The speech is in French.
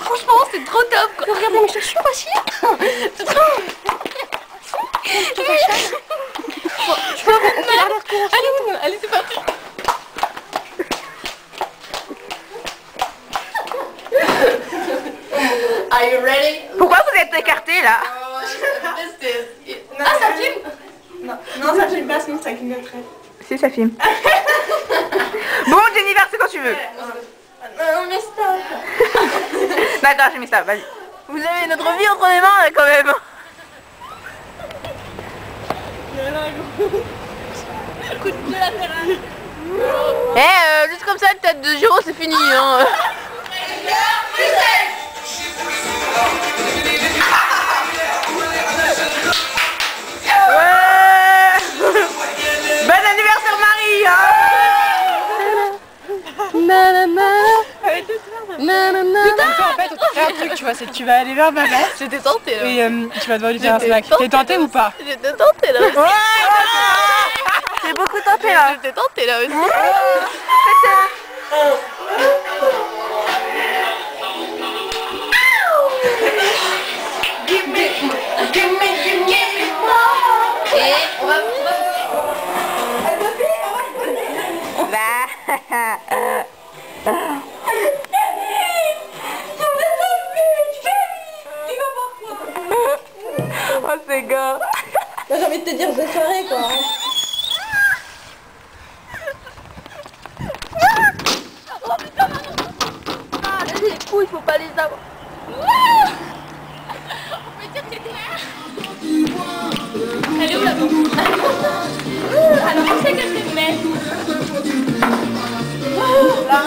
Franchement, c'est trop top quoi. Regarde mes chaussures aussi. C'est trop. Je peux allez, c'est parti. Are you ready? Pourquoi vous êtes écartés là? Ah, ça filme? Non, ça filme pas, sinon ça filme après. Si, ça filme. Bon, Jennifer, c'est quand tu veux. Non, mais stop. D'accord, j'ai mis ça, vas-y. Vous avez notre vie entre les mains là quand même. Coup de pied latéral. Juste comme ça, une tête de Giro, c'est fini. Hein. Ouais. Bon anniversaire Marie hein. En fait, on peut faire un truc, tu vois, c'est que tu vas aller vers ma mère J'étais tentée là. et tu vas devoir lui faire un snack. T'es tenté ou pas? J'étais tentée là. J'ai beaucoup tenté là. J'étais tentée là aussi. Et on va... Oh c'est gars. J'ai envie de te dire bonne soirée quoi. Oh putain, maman. Ah, les couilles, faut pas les avoir. On peut dire que t'étais là. Elle est où la bombe? Alors, on sait qu'elle se met. Là.